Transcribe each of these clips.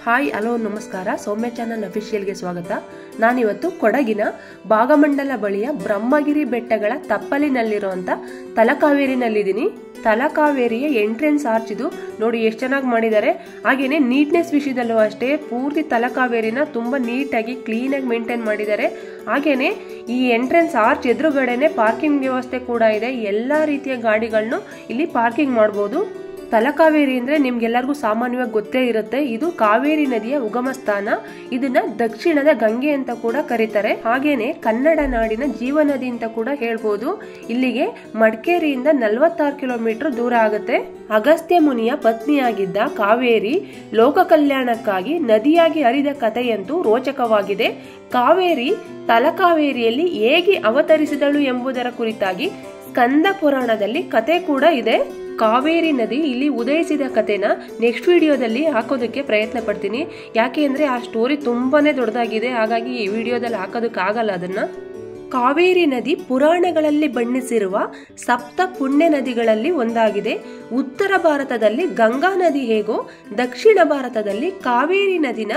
Hi hello ನಮಸ್ಕಾರ, ಸೌಮ್ಯ channel ಅಫಿಷಿಯಲ್ಗೆ ಸ್ವಾಗತ. ನಾನಿವತ್ತು ಕೊಡಗಿನ ಭಾಗಮಂಡಲ ಬಳಿಯ ಬ್ರಹ್ಮಗಿರಿ ಬೆಟ್ಟಗಳ ತಪ್ಪಲಿನಲ್ಲಿರುವಂತ ತಲಕಾವೇರಿನಲ್ಲಿದ್ದೀನಿ. ತಲಕಾವೇರಿಯ ಎಂಟ್ರೆನ್ಸ್ ಆರ್ಚ್ ಇದು ನೋಡಿ ಎಷ್ಟು ಚೆನ್ನಾಗಿ ಮಾಡಿದ್ದಾರೆ. ಹಾಗೇನೆ ನೀಟ್ನೆಸ್ ವಿಷಯದಲ್ಲೂ ಅಷ್ಟೇ ಪೂರ್ತಿ ತಲಕಾವೇರಿನ ತುಂಬಾ ನೀಟಾಗಿ ಕ್ಲೀನ್ ಆಗಿ ಮೇಂಟೈನ್ ಮಾಡಿದ್ದಾರೆ. ಹಾಗೇನೆ ಈ ಎಂಟ್ರೆನ್ಸ್ ಆರ್ಚ್ ಎದುರುಗಡೆನೆ ಪಾರ್ಕಿಂಗ್ ವ್ಯವಸ್ಥೆ ಕೂಡ ಇದೆ. ಎಲ್ಲಾ ರೀತಿಯ ಗಾಡಿಗಳನ್ನು ಇಲ್ಲಿ ಪಾರ್ಕಿಂಗ್ ಮಾಡಬಹುದು. ತಲಕಾವೇರಿ ಅಂದ್ರೆ ನಿಮ್ಗೆಲ್ಲರಿಗೂ ಸಾಮಾನ್ಯವಾಗಿ ಗೊತ್ತೇ ಇರುತ್ತೆ. ಇದು ಕಾವೇರಿ ನದಿಯ ಉಗಮ ಸ್ಥಾನ. ಇದನ್ನ ದಕ್ಷಿಣದ ಗಂಗೆ ಅಂತ ಕೂಡ ಕರೀತಾರೆ. ಹಾಗೇನೆ ಕನ್ನಡ ನಾಡಿನ ಜೀವನದಿ ಅಂತ ಕೂಡ ಹೇಳ್ಬೋದು. ಇಲ್ಲಿಗೆ ಮಡಿಕೇರಿಯಿಂದ 46 ಕಿಲೋಮೀಟರ್ ದೂರ ಆಗುತ್ತೆ. ಅಗಸ್ತ್ಯ ಮುನಿಯ ಪತ್ನಿಯಾಗಿದ್ದ ಕಾವೇರಿ ಲೋಕ ಕಲ್ಯಾಣಕ್ಕಾಗಿ ನದಿಯಾಗಿ ಹರಿದ ಕಥೆಯಂತೂ ರೋಚಕವಾಗಿದೆ. ಕಾವೇರಿ ತಲಕಾವೇರಿಯಲ್ಲಿ ಹೇಗೆ ಅವತರಿಸಿದಳು ಎಂಬುದರ ಕುರಿತಾಗಿ ಸ್ಕಂದ ಪುರಾಣದಲ್ಲಿ ಕತೆ ಕೂಡ ಇದೆ. ಕಾವೇರಿ ನದಿ ಇಲ್ಲಿ ಉದಯಿಸಿದ ಕಥೆನ ನೆಕ್ಸ್ಟ್ ವಿಡಿಯೋದಲ್ಲಿ ಹಾಕೋದಕ್ಕೆ ಪ್ರಯತ್ನ ಪಡ್ತೀನಿ. ಯಾಕೆ ಅಂದ್ರೆ ಆ ಸ್ಟೋರಿ ತುಂಬಾನೇ ದೊಡ್ಡದಾಗಿದೆ, ಹಾಗಾಗಿ ಈ ವಿಡಿಯೋದಲ್ಲಿ ಹಾಕೋದಕ್ಕಾಗಲ್ಲ ಅದನ್ನ. ಕಾವೇರಿ ನದಿ ಪುರಾಣಗಳಲ್ಲಿ ಬಣ್ಣಿಸಿರುವ ಸಪ್ತ ಪುಣ್ಯ ನದಿಗಳಲ್ಲಿ ಒಂದಾಗಿದೆ. ಉತ್ತರ ಭಾರತದಲ್ಲಿ ಗಂಗಾ ನದಿ ಹೇಗೋ ದಕ್ಷಿಣ ಭಾರತದಲ್ಲಿ ಕಾವೇರಿ ನದಿನ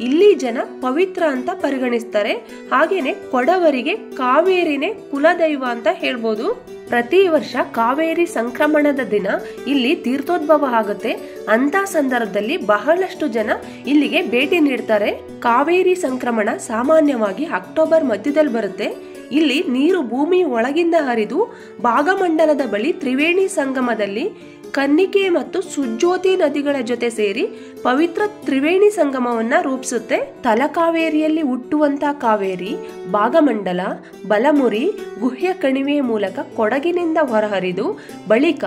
ಇಲ್ಲಿ ಜನ ಪವಿತ್ರ ಅಂತ ಪರಿಗಣಿಸ್ತಾರೆ. ಹಾಗೇನೆ ಕೊಡವರಿಗೆ ಕಾವೇರಿನೇ ಕುಲದೈವ ಅಂತ ಹೇಳ್ಬೋದು. ಪ್ರತಿ ವರ್ಷ ಕಾವೇರಿ ಸಂಕ್ರಮಣದ ದಿನ ಇಲ್ಲಿ ತೀರ್ಥೋದ್ಭವ ಆಗುತ್ತೆ. ಅಂತ ಸಂದರ್ಭದಲ್ಲಿ ಬಹಳಷ್ಟು ಜನ ಇಲ್ಲಿಗೆ ಭೇಟಿ ನೀಡ್ತಾರೆ. ಕಾವೇರಿ ಸಂಕ್ರಮಣ ಸಾಮಾನ್ಯವಾಗಿ ಅಕ್ಟೋಬರ್ ಮಧ್ಯದಲ್ಲಿ ಬರುತ್ತೆ. ಇಲ್ಲಿ ನೀರು ಭೂಮಿ ಒಳಗಿಂದ ಹರಿದು ಭಾಗಮಂಡಲದ ಬಳಿ ತ್ರಿವೇಣಿ ಸಂಗಮದಲ್ಲಿ ಕನ್ನಿಕೆ ಮತ್ತು ಸುಜ್ಯೋತಿ ನದಿಗಳ ಜೊತೆ ಸೇರಿ ಪವಿತ್ರ ತ್ರಿವೇಣಿ ಸಂಗಮವನ್ನ ರೂಪಿಸುತ್ತೆ. ತಲಕಾವೇರಿಯಲ್ಲಿ ಹುಟ್ಟುವಂತ ಕಾವೇರಿ ಭಾಗಮಂಡಲ, ಬಲಮುರಿ, ಗುಹ್ಯ ಕಣಿವೆಯ ಮೂಲಕ ಕೊಡಗಿನಿಂದ ಹೊರಹರಿದು ಬಳಿಕ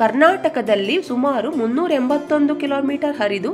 ಕರ್ನಾಟಕದಲ್ಲಿ ಸುಮಾರು 381 ಕಿಲೋಮೀಟರ್ ಹರಿದು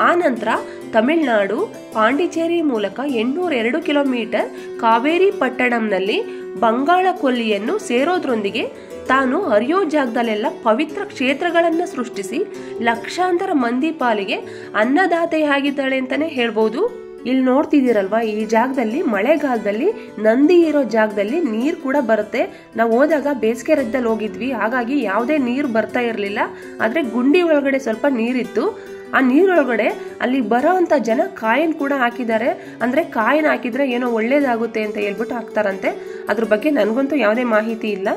ಆನಂತರ ತಮಿಳುನಾಡು ಪಾಂಡಿಚೇರಿ ಮೂಲಕ 802 ಕಿಲೋಮೀಟರ್ ಕಾವೇರಿ ಪಟ್ಟಣಂನಲ್ಲಿ ಬಂಗಾಳ ಕೊಲ್ಲಿಯನ್ನು ಸೇರೋದ್ರೊಂದಿಗೆ ತಾನು ಹರಿಯೋ ಜಾಗದಲ್ಲೆಲ್ಲ ಪವಿತ್ರ ಕ್ಷೇತ್ರಗಳನ್ನ ಸೃಷ್ಟಿಸಿ ಲಕ್ಷಾಂತರ ಮಂದಿ ಪಾಲಿಗೆ ಅನ್ನದಾತೆಯಾಗಿದ್ದಾಳೆ ಅಂತಾನೆ ಹೇಳ್ಬೋದು. ಇಲ್ಲಿ ನೋಡ್ತಿದ್ದೀರಲ್ವಾ, ಈ ಜಾಗದಲ್ಲಿ ಮಳೆಗಾಲದಲ್ಲಿ ನಂದಿ ಇರೋ ಜಾಗದಲ್ಲಿ ನೀರ್ ಕೂಡ ಬರುತ್ತೆ. ನಾವು ಹೋದಾಗ ಬೇಸಿಗೆ ರಜದಲ್ಲಿ ಹೋಗಿದ್ವಿ, ಹಾಗಾಗಿ ಯಾವುದೇ ನೀರು ಬರ್ತಾ ಇರ್ಲಿಲ್ಲ. ಆದ್ರೆ ಗುಂಡಿ ಒಳಗಡೆ ಸ್ವಲ್ಪ ನೀರಿತ್ತು. ಆ ನೀರೊಳಗಡೆ ಅಲ್ಲಿ ಬರೋ ಅಂತ ಜನ ಕಾಯಿನ್ ಕೂಡ ಹಾಕಿದ್ದಾರೆ. ಅಂದ್ರೆ ಕಾಯಿನ್ ಹಾಕಿದ್ರೆ ಏನೋ ಒಳ್ಳೇದಾಗುತ್ತೆ ಅಂತ ಹೇಳ್ಬಿಟ್ಟು ಹಾಕ್ತಾರಂತೆ. ಅದ್ರ ಬಗ್ಗೆ ನನ್ಗಂತೂ ಯಾವುದೇ ಮಾಹಿತಿ ಇಲ್ಲ.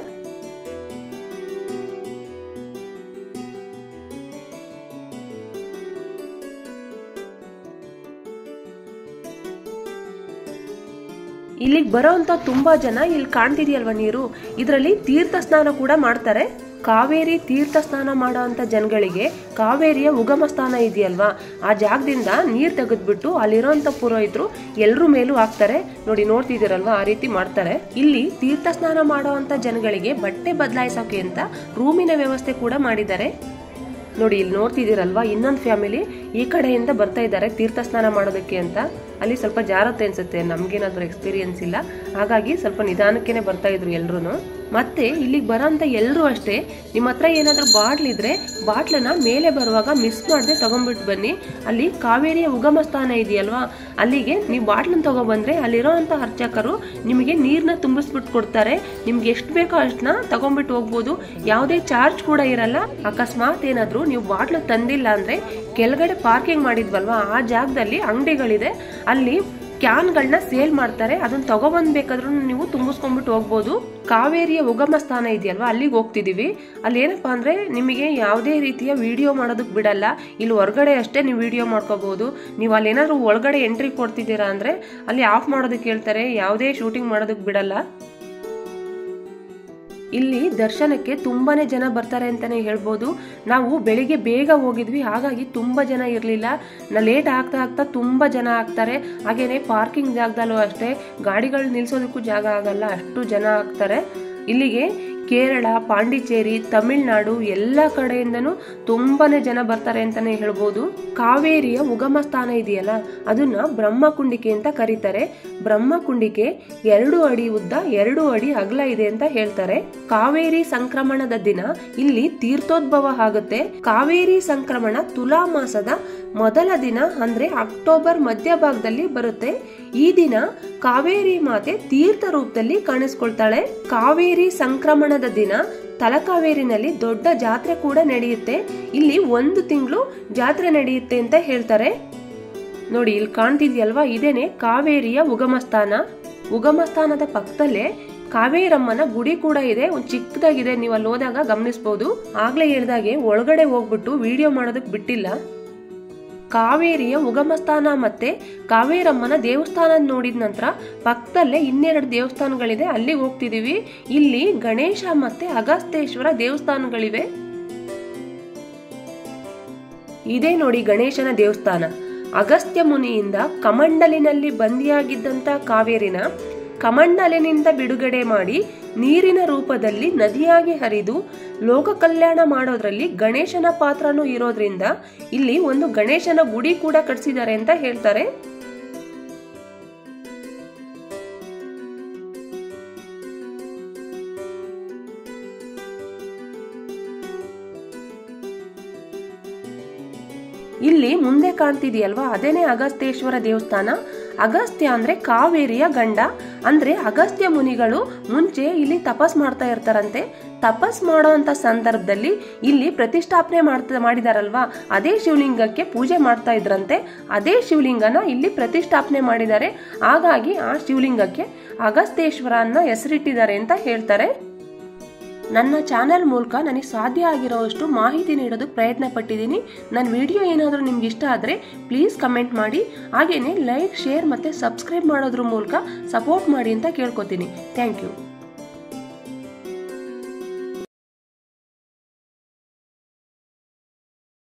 ಇಲ್ಲಿಗೆ ಬರೋಂತ ತುಂಬಾ ಜನ ಇಲ್ಲಿ ಕಾಣ್ತಿದೆಯಲ್ವಾ ನೀರು, ಇದರಲ್ಲಿ ತೀರ್ಥ ಸ್ನಾನ ಕೂಡ ಮಾಡ್ತಾರೆ. ಕಾವೇರಿ ತೀರ್ಥ ಸ್ನಾನ ಮಾಡೋ ಅಂತ ಜನಗಳಿಗೆ ಕಾವೇರಿಯ ಉಗಮ ಸ್ಥಾನ ಇದೆಯಲ್ವಾ, ಆ ಜಾಗದಿಂದ ನೀರ್ ತೆಗೆದ್ಬಿಟ್ಟು ಅಲ್ಲಿರೋಂಥ ಪುರೋಹಿತರು ಎಲ್ರ ಮೇಲೂ ಹಾಕ್ತಾರೆ. ನೋಡ್ತಿದ್ದೀರಲ್ವಾ, ಆ ರೀತಿ ಮಾಡ್ತಾರೆ. ಇಲ್ಲಿ ತೀರ್ಥ ಸ್ನಾನ ಮಾಡೋ ಅಂತ ಜನಗಳಿಗೆ ಬಟ್ಟೆ ಬದಲಾಯಿಸೋಕೆ ಅಂತ ರೂಮಿನ ವ್ಯವಸ್ಥೆ ಕೂಡ ಮಾಡಿದ್ದಾರೆ. ನೋಡಿ, ಇಲ್ಲಿ ನೋಡ್ತಿದ್ದೀರಲ್ವಾ, ಇನ್ನೊಂದು ಫ್ಯಾಮಿಲಿ ಈ ಕಡೆಯಿಂದ ಬರ್ತಾ ಇದ್ದಾರೆ ತೀರ್ಥ ಸ್ನಾನ ಮಾಡೋದಕ್ಕೆ ಅಂತ. ಅಲ್ಲಿ ಸ್ವಲ್ಪ ಜಾರತ್ತೆ ಅನ್ಸುತ್ತೆ, ನಮ್ಗೇನಾದ್ರೂ ಎಕ್ಸ್ಪೀರಿಯನ್ಸ್ ಇಲ್ಲ, ಹಾಗಾಗಿ ಸ್ವಲ್ಪ ನಿಧಾನಕ್ಕೇನೆ ಬರ್ತಾ ಇದ್ರು ಎಲ್ರು. ಮತ್ತೆ ಇಲ್ಲಿಗೆ ಬರೋಂತ ಎಲ್ರು ಅಷ್ಟೇ, ನಿಮ್ಮ ಹತ್ರ ಏನಾದ್ರೂ ಬಾಟ್ಲ್ ಇದ್ರೆ ಬಾಟ್ಲನ್ನ ಮೇಲೆ ಬರುವಾಗ ಮಿಸ್ ಮಾಡದೆ ತಗೊಂಡ್ಬಿಟ್ಟು ಬನ್ನಿ. ಅಲ್ಲಿ ಕಾವೇರಿಯ ಉಗಮ ಸ್ಥಾನ ಇದೆಯಲ್ವಾ, ಅಲ್ಲಿಗೆ ನೀವು ಬಾಟ್ಲನ್ನ ತಗೊಬಂದ್ರೆ ಅಲ್ಲಿರೋ ಅಂತ ಅರ್ಚಕರು ನಿಮಗೆ ನೀರ್ನ ತುಂಬಿಸ್ಬಿಟ್ಟು ಕೊಡ್ತಾರೆ. ನಿಮ್ಗೆ ಎಷ್ಟು ಬೇಕೋ ಅಷ್ಟನ್ನ ತಗೊಂಡ್ಬಿಟ್ಟು ಹೋಗ್ಬೋದು. ಯಾವುದೇ ಚಾರ್ಜ್ ಕೂಡ ಇರಲ್ಲ. ಅಕಸ್ಮಾತ್ ಏನಾದ್ರು ನೀವು ಬಾಟ್ಲು ತಂದಿಲ್ಲ ಅಂದ್ರೆ ಕೆಳಗಡೆ ಪಾರ್ಕಿಂಗ್ ಮಾಡಿದ್ವಲ್ವಾ, ಆ ಜಾಗದಲ್ಲಿ ಅಂಗಡಿಗಳಿದೆ, ಅಲ್ಲಿ ಕ್ಯಾನ್ಗಳನ್ನ ಸೇಲ್ ಮಾಡ್ತಾರೆ. ಅದನ್ನ ತಗೊಬಂದ್ಬೇಕಾದ್ರೂ ನೀವು ತುಂಬಿಸ್ಕೊಂಡ್ಬಿಟ್ಟು ಹೋಗ್ಬೋದು. ಕಾವೇರಿಯ ಉಗಮ ಸ್ಥಾನ ಇದೆಯಲ್ವಾ, ಅಲ್ಲಿಗೆ ಹೋಗ್ತಿದೀವಿ. ಅಲ್ಲಿ ಏನಪ್ಪಾ ಅಂದ್ರೆ ನಿಮಗೆ ಯಾವುದೇ ರೀತಿಯ ವಿಡಿಯೋ ಮಾಡೋದಕ್ ಬಿಡಲ್ಲ. ಇಲ್ಲಿ ಹೊರಗಡೆ ಅಷ್ಟೇ ನೀವು ವಿಡಿಯೋ ಮಾಡ್ಕೋಬಹುದು. ನೀವು ಅಲ್ಲಿ ಏನಾದ್ರು ಒಳಗಡೆ ಎಂಟ್ರಿ ಕೊಡ್ತಿದ್ದೀರಾ ಅಂದ್ರೆ ಅಲ್ಲಿ ಆಫ್ ಮಾಡೋದಕ್ಕೆ ಹೇಳ್ತಾರೆ, ಯಾವುದೇ ಶೂಟಿಂಗ್ ಮಾಡೋದಕ್ ಬಿಡಲ್ಲ. ಇಲ್ಲಿ ದರ್ಶನಕ್ಕೆ ತುಂಬಾನೇ ಜನ ಬರ್ತಾರೆ ಅಂತಾನೆ ಹೇಳ್ಬೋದು. ನಾವು ಬೆಳಿಗ್ಗೆ ಬೇಗ ಹೋಗಿದ್ವಿ, ಹಾಗಾಗಿ ತುಂಬಾ ಜನ ಇರ್ಲಿಲ್ಲ. ಲೇಟ್ ಆಗ್ತಾ ತುಂಬಾ ಜನ ಆಗ್ತಾರೆ. ಹಾಗೇನೆ ಪಾರ್ಕಿಂಗ್ ಜಾಗದಲ್ಲೂ ಅಷ್ಟೇ ಗಾಡಿಗಳು ನಿಲ್ಸೋದಕ್ಕೂ ಜಾಗ ಆಗಲ್ಲ, ಅಷ್ಟು ಜನ ಆಗ್ತಾರೆ. ಇಲ್ಲಿಗೆ ಕೇರಳ, ಪಾಂಡಿಚೇರಿ, ತಮಿಳುನಾಡು ಎಲ್ಲ ಕಡೆಯಿಂದನೂ ತುಂಬಾನೇ ಜನ ಬರ್ತಾರೆ ಅಂತಾನೆ ಹೇಳ್ಬೋದು. ಕಾವೇರಿಯ ಉಗಮ ಸ್ಥಾನ ಇದೆಯಲ್ಲ, ಅದನ್ನ ಬ್ರಹ್ಮಕುಂಡಿಕೆ ಅಂತ ಕರೀತಾರೆ. ಬ್ರಹ್ಮಕುಂಡಿಕೆ 2 ಅಡಿ ಉದ್ದ 2 ಅಡಿ ಅಗಲ ಇದೆ ಅಂತ ಹೇಳ್ತಾರೆ. ಕಾವೇರಿ ಸಂಕ್ರಮಣದ ದಿನ ಇಲ್ಲಿ ತೀರ್ಥೋದ್ಭವ ಆಗುತ್ತೆ. ಕಾವೇರಿ ಸಂಕ್ರಮಣ ತುಲಾ ಮಾಸದ ಮೊದಲ ದಿನ ಅಂದ್ರೆ ಅಕ್ಟೋಬರ್ ಮಧ್ಯಭಾಗದಲ್ಲಿ ಬರುತ್ತೆ. ಈ ದಿನ ಕಾವೇರಿ ಮಾತೆ ತೀರ್ಥ ರೂಪದಲ್ಲಿ ಕಾಣಿಸ್ಕೊಳ್ತಾಳೆ. ಕಾವೇರಿ ಸಂಕ್ರಮಣದ ದಿನ ತಲಕಾವೇರಿನಲ್ಲಿ ದೊಡ್ಡ ಜಾತ್ರೆ ಕೂಡ ನಡೆಯುತ್ತೆ. ಇಲ್ಲಿ 1 ತಿಂಗಳು ಜಾತ್ರೆ ನಡೆಯುತ್ತೆ ಅಂತ ಹೇಳ್ತಾರೆ. ನೋಡಿ ಇಲ್ಲಿ ಕಾಣ್ತಿದ್ಯಲ್ವಾ, ಇದೇನೆ ಕಾವೇರಿಯ ಉಗಮಸ್ಥಾನ. ಉಗಮಸ್ಥಾನದ ಪಕ್ಕದಲ್ಲೇ ಕಾವೇರಮ್ಮನ ಗುಡಿ ಕೂಡ ಇದೆ, ಒಂದು ಚಿಕ್ಕದಾಗಿದೆ. ನೀವು ಅಲ್ಲಿ ಹೋದಾಗ ಗಮನಿಸಬಹುದು. ಆಗ್ಲೇ ಹೇಳಿದಾಗೆ ಒಳಗಡೆ ಹೋಗ್ಬಿಟ್ಟು ವಿಡಿಯೋ ಮಾಡೋದಕ್ಕೆ ಬಿಟ್ಟಿಲ್ಲ. ಕಾವೇರಿಯ ಉಗಮಸ್ಥಾನ ಮತ್ತೆ ಕಾವೇರಮ್ಮನ ದೇವಸ್ಥಾನ ನೋಡಿದ ನಂತರ ಪಕ್ಕದಲ್ಲೇ ಇನ್ನೆರಡು ದೇವಸ್ಥಾನಗಳಿದೆ, ಅಲ್ಲಿಗೆ ಹೋಗ್ತಿದೀವಿ. ಇಲ್ಲಿ ಗಣೇಶ ಮತ್ತೆ ಅಗಸ್ತ್ಯೇಶ್ವರ ದೇವಸ್ಥಾನಗಳಿವೆ. ಇದೇ ನೋಡಿ ಗಣೇಶನ ದೇವಸ್ಥಾನ. ಅಗಸ್ತ್ಯ ಮುನಿಯಿಂದ ಕಮಂಡಲಿನಲ್ಲಿ ಬಂದಿಯಾಗಿದ್ದಂತ ಕಾವೇರಿನ ಕಮಂಡಲಿನಿಂದ ಬಿಡುಗಡೆ ಮಾಡಿ ನೀರಿನ ರೂಪದಲ್ಲಿ ನದಿಯಾಗಿ ಹರಿದು ಲೋಕ ಕಲ್ಯಾಣ ಮಾಡೋದ್ರಲ್ಲಿ ಗಣೇಶನ ಪಾತ್ರನೂ ಇರೋದ್ರಿಂದ ಇಲ್ಲಿ ಒಂದು ಗಣೇಶನ ಗುಡಿ ಕೂಡ ಕಟ್ಸಿದ್ದಾರೆ ಅಂತ ಹೇಳ್ತಾರೆ. ಇಲ್ಲಿ ಮುಂದೆ ಕಾಣ್ತಿದೆಯಲ್ವಾ, ಅದೇನೆ ಅಗಸ್ತ್ಯೇಶ್ವರ ದೇವಸ್ಥಾನ. ಅಗಸ್ತ್ಯ ಅಂದ್ರೆ ಕಾವೇರಿಯ ಗಂಡ. ಅಂದ್ರೆ ಅಗಸ್ತ್ಯ ಮುನಿಗಳು ಮುಂಚೆ ಇಲ್ಲಿ ತಪಸ್ ಮಾಡ್ತಾ ಇರ್ತಾರಂತೆ. ತಪಸ್ ಮಾಡೋ ಅಂತ ಸಂದರ್ಭದಲ್ಲಿ ಇಲ್ಲಿ ಪ್ರತಿಷ್ಠಾಪನೆ ಮಾಡಿದಾರಲ್ವಾ, ಅದೇ ಶಿವಲಿಂಗಕ್ಕೆ ಪೂಜೆ ಮಾಡ್ತಾ ಇದ್ರಂತೆ. ಅದೇ ಶಿವಲಿಂಗನ ಇಲ್ಲಿ ಪ್ರತಿಷ್ಠಾಪನೆ ಮಾಡಿದ್ದಾರೆ. ಹಾಗಾಗಿ ಆ ಶಿವಲಿಂಗಕ್ಕೆ ಅಗಸ್ತ್ಯೇಶ್ವರ ಅನ್ನೋ ಹೆಸರಿಟ್ಟಿದ್ದಾರೆ ಅಂತ ಹೇಳ್ತಾರೆ. ನನ್ನ ಚಾನೆಲ್ ಮೂಲಕ ನನಗೆ ಸಾಧ್ಯ ಆಗಿರೋಷ್ಟು ಮಾಹಿತಿ ನೀಡೋದಕ್ಕೆ ಪ್ರಯತ್ನ ಪಟ್ಟಿದ್ದೀನಿ. ನನ್ನ ವಿಡಿಯೋ ಏನಾದರೂ ನಿಮ್ಗೆ ಇಷ್ಟ ಆದರೆ ಪ್ಲೀಸ್ ಕಮೆಂಟ್ ಮಾಡಿ. ಹಾಗೇನೆ ಲೈಕ್, ಶೇರ್ ಮತ್ತು ಸಬ್ಸ್ಕ್ರೈಬ್ ಮಾಡೋದ್ರ ಮೂಲಕ ಸಪೋರ್ಟ್ ಮಾಡಿ ಅಂತ ಕೇಳ್ಕೊತೀನಿ. Thank you.